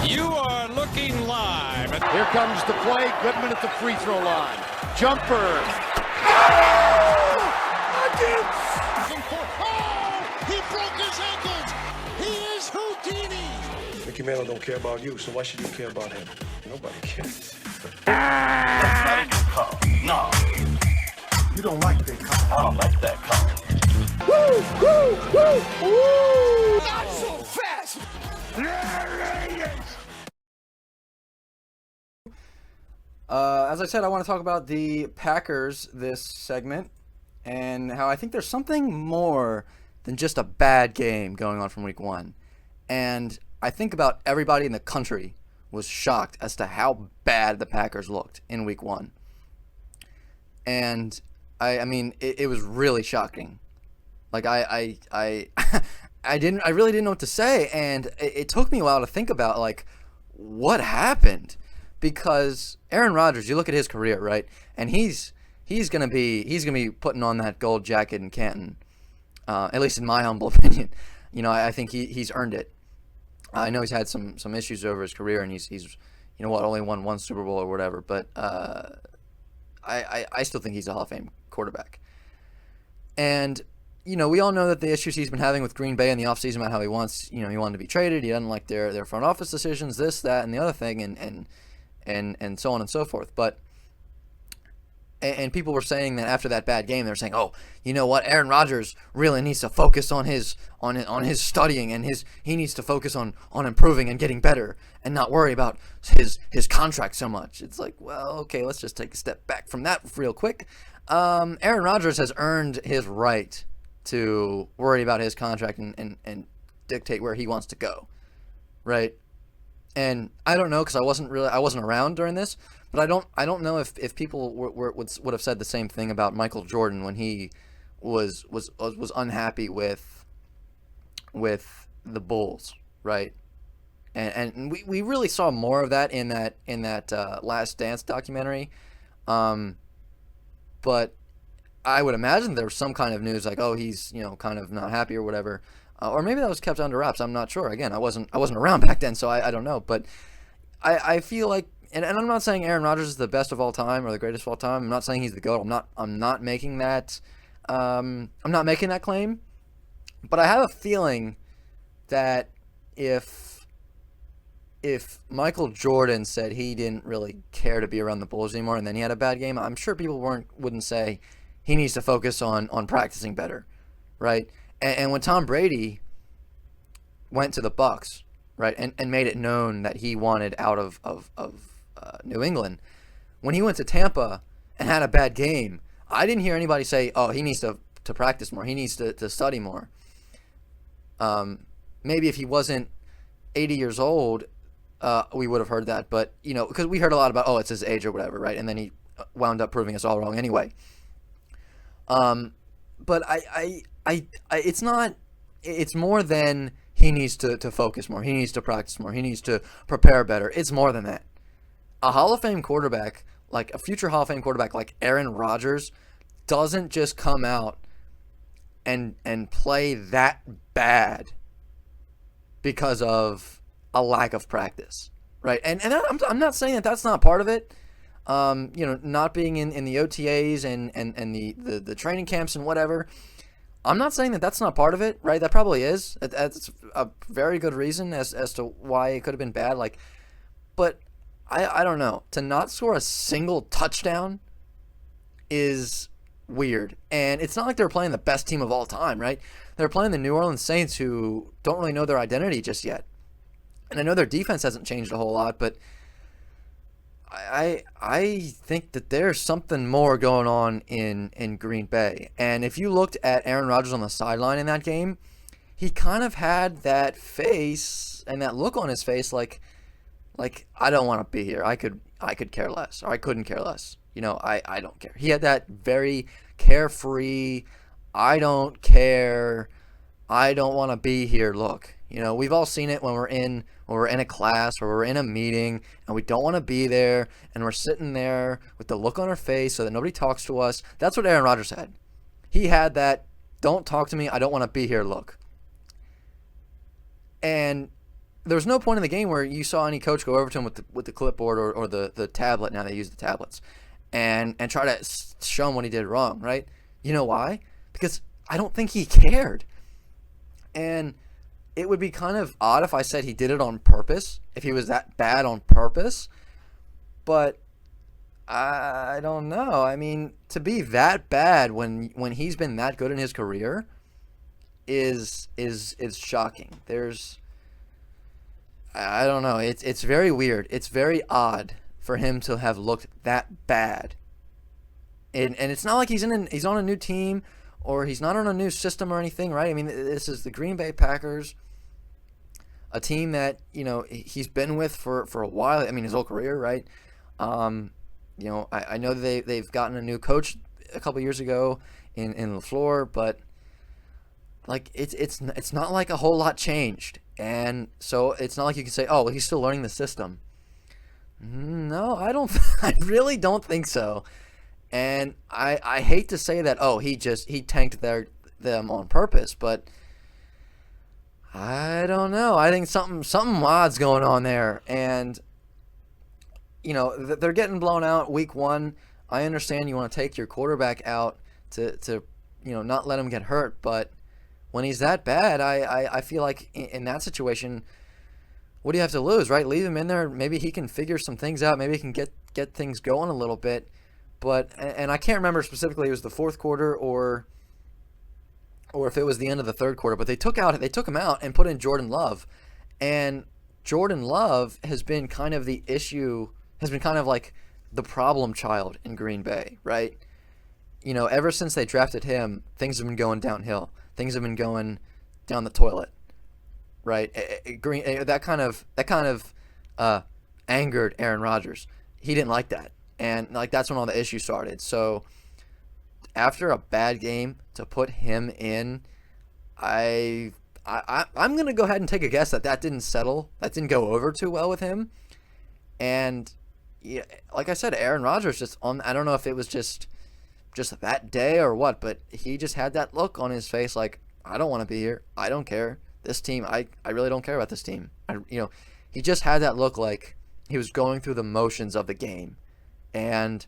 You are looking live. Here comes the play. Goodman at the free throw line. Jumper. He broke his ankles. He is Houdini. Mickey Mantle don't care about you, so why should you care about him? Nobody cares. That's not a good call. No. You don't like that call. I don't like that call. Woo, woo, woo, woo. Not so fast. As I said, I want to talk about the Packers this segment and how I think there's something more than just a bad game going on from week one. And I think about everybody in the country was shocked as to how bad the Packers looked in week one. And I mean, it was really shocking. Like I really didn't know what to say, and it took me a while to think about like what happened, because Aaron Rodgers, you look at his career, right, and he's gonna be putting on that gold jacket in Canton, at least in my humble opinion. You know, I think he's earned it. I know he's had some issues over his career, and he's you know what, only won one Super Bowl or whatever, but I still think he's a Hall of Fame quarterback. And you know, we all know that the issues he's been having with Green Bay in the offseason about how he wanted to be traded. He doesn't like their front office decisions, this, that, and the other thing, and so on and so forth. But and people were saying that after that bad game, they were saying, "Oh, you know what? Aaron Rodgers really needs to focus on his studying, and he needs to focus on improving and getting better, and not worry about his contract so much." It's like, well, okay, let's just take a step back from that real quick. Aaron Rodgers has earned his right to worry about his contract and dictate where he wants to go, right? And I don't know, because I wasn't around during this, but I don't know if people would have said the same thing about Michael Jordan when he was unhappy with the Bulls, right? And we really saw more of that in that Last Dance documentary, but I would imagine there was some kind of news like, oh, he's kind of not happy or whatever, or maybe that was kept under wraps. I'm not sure. Again, I wasn't around back then, so I don't know. But I feel like, and I'm not saying Aaron Rodgers is the best of all time or the greatest of all time. I'm not saying he's the GOAT. I'm not making that. I'm not making that claim. But I have a feeling that if Michael Jordan said he didn't really care to be around the Bulls anymore, and then he had a bad game, I'm sure people wouldn't say he needs to focus on practicing better, right? And when Tom Brady went to the Bucks, right, and made it known that he wanted out of New England, when he went to Tampa and had a bad game, I didn't hear anybody say, oh, he needs to practice more, he needs to study more. Maybe if he wasn't 80 years old, we would have heard that, but because we heard a lot about, oh, it's his age or whatever, right? And then he wound up proving us all wrong anyway. But it's not. It's more than he needs to focus more. He needs to practice more. He needs to prepare better. It's more than that. A Hall of Fame quarterback, like a future Hall of Fame quarterback like Aaron Rodgers, doesn't just come out and play that bad because of a lack of practice, right? And I'm not saying that that's not part of it. Not being in the OTAs and the training camps and whatever. I'm not saying that that's not part of it, right? That probably is. That's a very good reason as to why it could have been bad. Like, but I don't know. To not score a single touchdown is weird. And it's not like they're playing the best team of all time, right? They're playing the New Orleans Saints, who don't really know their identity just yet. And I know their defense hasn't changed a whole lot, but I think that there's something more going on in Green Bay. And if you looked at Aaron Rodgers on the sideline in that game, he kind of had that face and that look on his face like I don't want to be here. I could care less, or I couldn't care less. I don't care. He had that very carefree, I don't care, I don't want to be here look. We've all seen it when we're in a class or we're in a meeting and we don't want to be there, and we're sitting there with the look on our face so that nobody talks to us. That's what Aaron Rodgers had. He had that don't talk to me, I don't want to be here look. And there was no point in the game where you saw any coach go over to him with the clipboard or the tablet. Now they use the tablets, and try to show him what he did wrong, right? You know why? Because I don't think he cared. And it would be kind of odd if I said he did it on purpose, if he was that bad on purpose. But I don't know. I mean, to be that bad when he's been that good in his career is shocking. I don't know. It's very weird. It's very odd for him to have looked that bad. And it's not like he's on a new team or he's not on a new system or anything, right? I mean, this is the Green Bay Packers, a team that, he's been with for a while. I mean, his whole career, right? I know they've gotten a new coach a couple years ago in LaFleur, but like it's not like a whole lot changed. And so it's not like you can say, oh, well, he's still learning the system. No, I really don't think so. And I hate to say that, oh, he tanked them on purpose, but I don't know. I think something odd's going on there. And, they're getting blown out week 1. I understand you want to take your quarterback out to not let him get hurt, but when he's that bad, I feel like in that situation, what do you have to lose, right? Leave him in there. Maybe he can figure some things out. Maybe he can get things going a little bit. But and I can't remember specifically, it was the fourth quarter or if it was the end of the third quarter, but they took him out and put in Jordan Love. And Jordan Love has been kind of the issue, has been kind of like the problem child in Green Bay, right? Ever since they drafted him, things have been going downhill. Things have been going down the toilet, right? That kind of angered Aaron Rodgers. He didn't like that. And that's when all the issues started. So after a bad game, to put him in, I'm gonna go ahead and take a guess that didn't settle. That didn't go over too well with him. And yeah, like I said, Aaron Rodgers I don't know if it was just that day or what, but he just had that look on his face like, I don't want to be here. I don't care. This team, I really don't care about this team. He just had that look like he was going through the motions of the game. And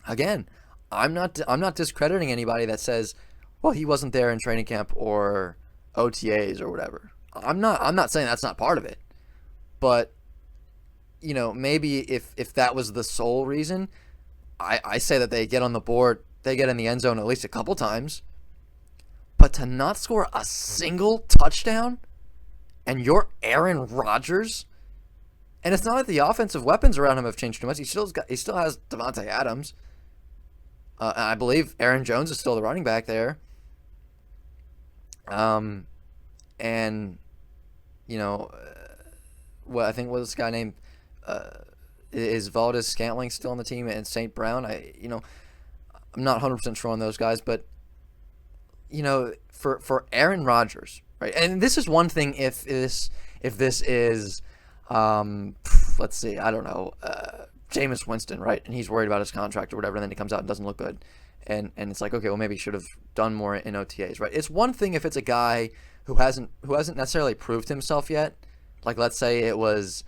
again, I'm not discrediting anybody that says, well, he wasn't there in training camp or OTAs or whatever. I'm not saying that's not part of it. But maybe if that was the sole reason, I say that they get on the board, they get in the end zone at least a couple times. But to not score a single touchdown, and you're Aaron Rodgers. And it's not like the offensive weapons around him have changed too much. He still has Devontae Adams. I believe Aaron Jones is still the running back there. And I think what was this guy named is Valdez Scantling still on the team, and St. Brown. I'm not 100% sure on those guys, but for Aaron Rodgers, right? And this is one thing if this is let's see, I don't know, Jameis Winston, right? And he's worried about his contract or whatever, and then he comes out and doesn't look good. And it's like, okay, well, maybe he should have done more in OTAs, right? It's one thing if it's a guy who hasn't necessarily proved himself yet. Like, let's say it was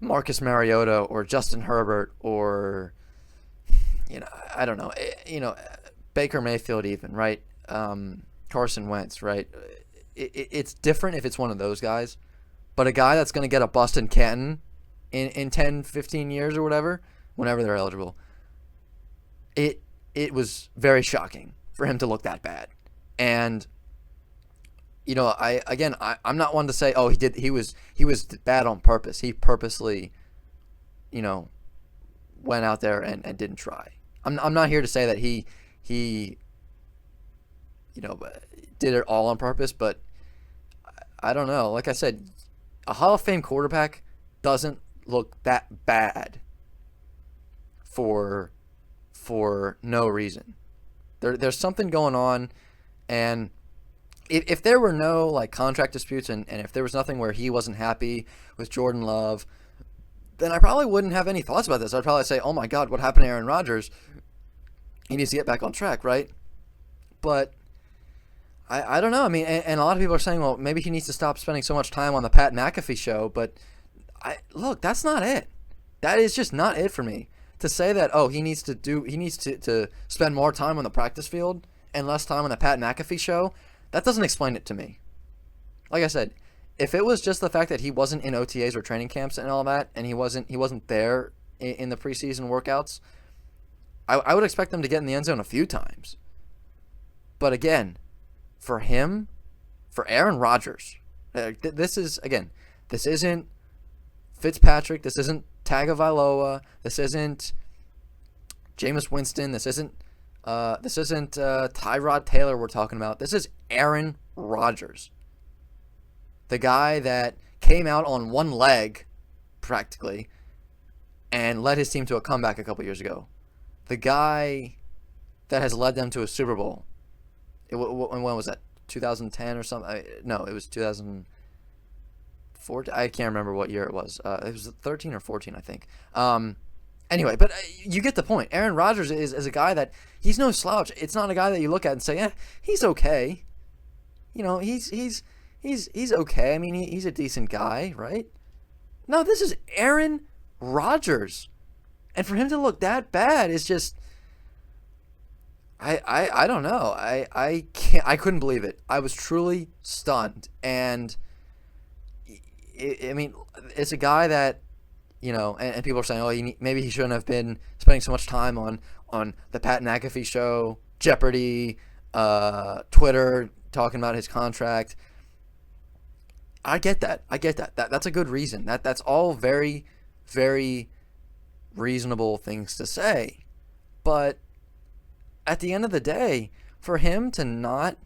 Marcus Mariota or Justin Herbert or, I don't know, Baker Mayfield even, right? Carson Wentz, right? It's different if it's one of those guys. But a guy that's going to get a bust in Canton in 10, 15 years or whatever, whenever they're eligible, it was very shocking for him to look that bad. And, I'm not one to say, oh, he was bad on purpose. He purposely, went out there and didn't try. I'm not here to say that he did it all on purpose, but I don't know. Like I said, a Hall of Fame quarterback doesn't look that bad for no reason. There's something going on, and if there were no contract disputes and if there was nothing where he wasn't happy with Jordan Love, then I probably wouldn't have any thoughts about this. I'd probably say, oh my God, what happened to Aaron Rodgers? He needs to get back on track, right? But I don't know. I mean, and a lot of people are saying, well, maybe he needs to stop spending so much time on the Pat McAfee show. But look, that's not it. That is just not it for me. To say that, oh, he needs to spend more time on the practice field and less time on the Pat McAfee show, that doesn't explain it to me. Like I said, if it was just the fact that he wasn't in OTAs or training camps and all that, and he wasn't there in the preseason workouts, I would expect him to get in the end zone a few times. But again, for him, for Aaron Rodgers, this isn't Fitzpatrick, this isn't Tagovailoa, this isn't Jameis Winston, this isn't Tyrod Taylor we're talking about. This is Aaron Rodgers. The guy that came out on one leg, practically, and led his team to a comeback a couple years ago. The guy that has led them to a Super Bowl. When was that? 2010 or something? No, it was 2014. I can't remember what year it was. It was 13 or 14, I think. Anyway, but you get the point. Aaron Rodgers is a guy that he's no slouch. It's not a guy that you look at and say, he's okay. You know, he's okay. I mean, he's a decent guy, right? No, this is Aaron Rodgers. And for him to look that bad is just, I don't know. I couldn't believe it. I was truly stunned. And I mean, it's a guy that, you know, and people are saying, oh, maybe he shouldn't have been spending so much time on the Pat McAfee show, Jeopardy, Twitter, talking about his contract. I get that. That's a good reason. That's all very, very reasonable things to say. But at the end of the day, for him to not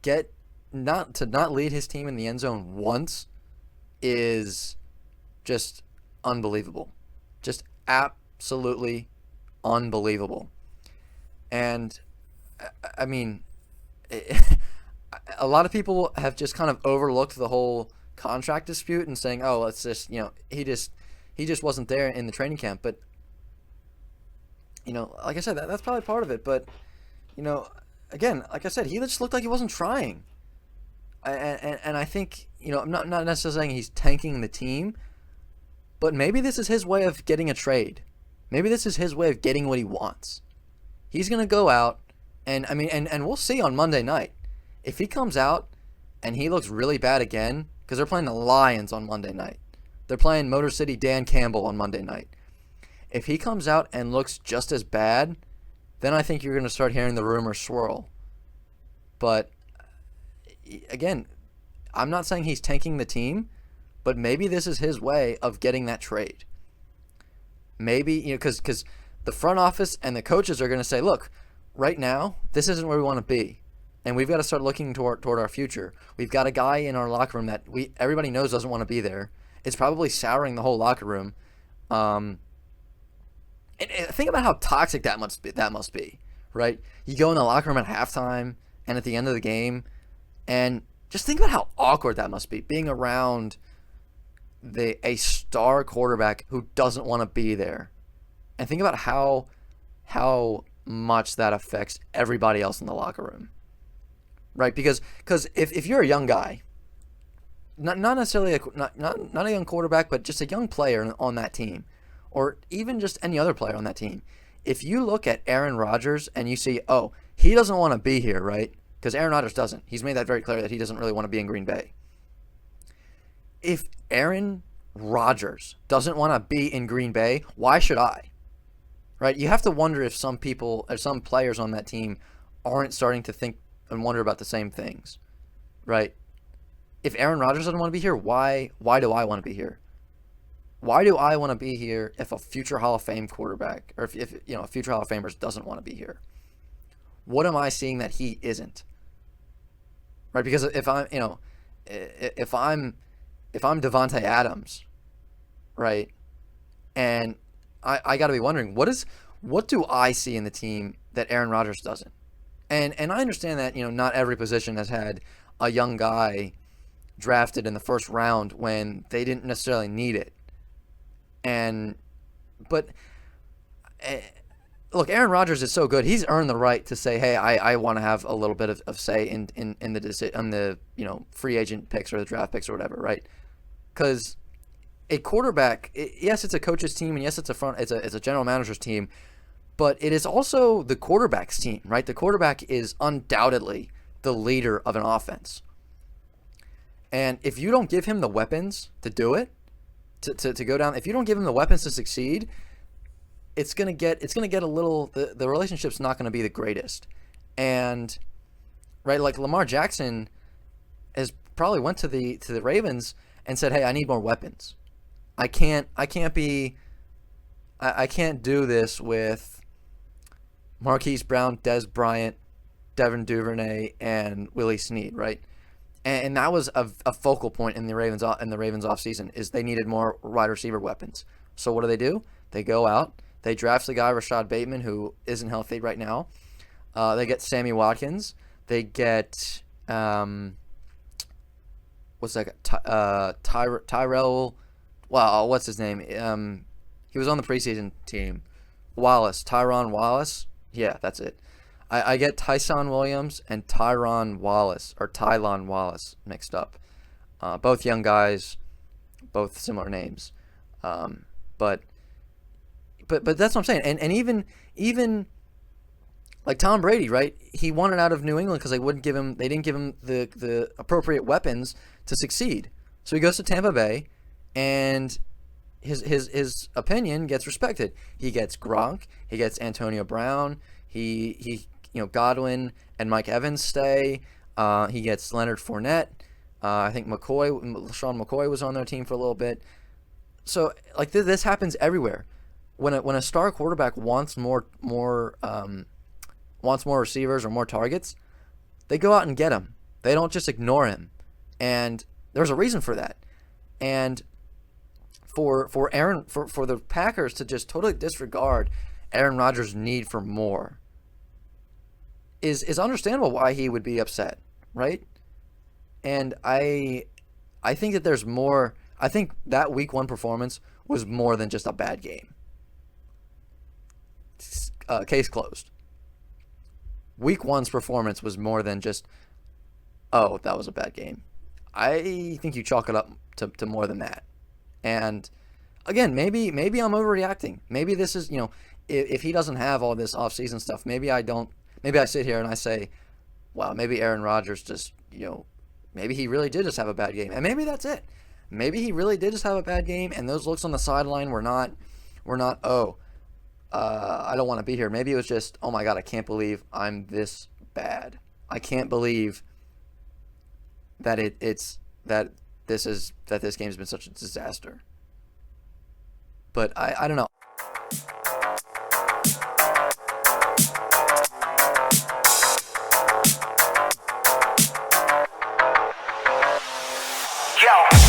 lead his team in the end zone once is just unbelievable. Just absolutely unbelievable. And I mean, a lot of people have just kind of overlooked the whole contract dispute and saying, oh, it's just, you know, he just wasn't there in the training camp. But, you know, like I said, that's probably part of it. But, you know, again, like I said, he just looked like he wasn't trying. And I think, you know, I'm not necessarily saying he's tanking the team, but maybe this is his way of getting a trade. Maybe this is his way of getting what he wants. He's going to go out, and I mean, and we'll see on Monday night. If he comes out and he looks really bad again, because they're playing the Lions on Monday night. They're playing Motor City Dan Campbell on Monday night. If he comes out and looks just as bad, then I think you're going to start hearing the rumors swirl. But again, I'm not saying he's tanking the team, but maybe this is his way of getting that trade. Maybe, you know, because the front office and the coaches are going to say, look, right now, this isn't where we want to be. And we've got to start looking toward our future. We've got a guy in our locker room that everybody knows doesn't want to be there. It's probably souring the whole locker room. And think about how toxic that must be, right? You go in the locker room at halftime and at the end of the game, and just think about how awkward that must be, being around a star quarterback who doesn't want to be there. And think about how much that affects everybody else in the locker room. Right, because if you're a young guy, not necessarily not a young quarterback, but just a young player on that team, or even just any other player on that team, if you look at Aaron Rodgers and you see, oh, he doesn't want to be here, right? Because Aaron Rodgers doesn't. He's made that very clear that he doesn't really want to be in Green Bay. If Aaron Rodgers doesn't want to be in Green Bay, why should I? Right? You have to wonder if some people or some players on that team aren't starting to think and wonder about the same things, right? If Aaron Rodgers doesn't want to be here, why do I want to be here? Why do I want to be here if a future Hall of Fame quarterback, or if you know, a future Hall of Famer doesn't want to be here? What am I seeing that he isn't? Right? Because if I'm Devontae Adams, right, and I got to be wondering, what do I see in the team that Aaron Rodgers doesn't? And I understand that, you know, not every position has had a young guy drafted in the first round when they didn't necessarily need it. But look, Aaron Rodgers is so good. He's earned the right to say, hey, I want to have a little bit of say in the free agent picks or the draft picks or whatever, right? Because a quarterback, yes, it's a coach's team, and yes, it's a general manager's team, but it is also the quarterback's team, right? The quarterback is undoubtedly the leader of an offense. And if you don't give him the weapons to do it, to go down, if you don't give him the weapons to succeed, it's gonna get a little, the relationship's not gonna be the greatest. And right, like Lamar Jackson has probably went to the Ravens and said, hey, I need more weapons. I can't do this with Marquise Brown, Dez Bryant, Devin Duvernay, and Willie Snead, right? And that was a focal point in the Ravens offseason, is they needed more wide receiver weapons. So what do? They go out, they draft the guy Rashad Bateman, who isn't healthy right now. They get Sammy Watkins. They get Tyrell. Wow, what's his name? He was on the preseason team. Tyron Wallace. Yeah, that's it. I get Tyson Williams and Tylon Wallace mixed up. Both young guys, both similar names. But that's what I'm saying. And even like Tom Brady, right? He wanted out of New England because they didn't give him the appropriate weapons to succeed. So he goes to Tampa Bay, and his opinion gets respected. He gets Gronk, he gets Antonio Brown, he Godwin and Mike Evans stay. He gets Leonard Fournette. I think LaShawn McCoy was on their team for a little bit. So like this happens everywhere. When a star quarterback wants more receivers or more targets, they go out and get him. They don't just ignore him. And there's a reason for that. And for the Packers to just totally disregard Aaron Rodgers' need for more is understandable why he would be upset, right? And I think that there's more. I think that Week 1 performance was more than just a bad game. Case closed. Week 1's performance was more than just, oh, that was a bad game. I think you chalk it up to more than that. And again, maybe I'm overreacting. Maybe this is, if he doesn't have all this offseason stuff, maybe I sit here and I say, wow, maybe Aaron Rodgers just, maybe he really did just have a bad game. And maybe that's it. Maybe he really did just have a bad game, and those looks on the sideline were not, I don't want to be here. Maybe it was just, oh my God, I can't believe I'm this bad. I can't believe that this game's been such a disaster. But I don't know. Yo.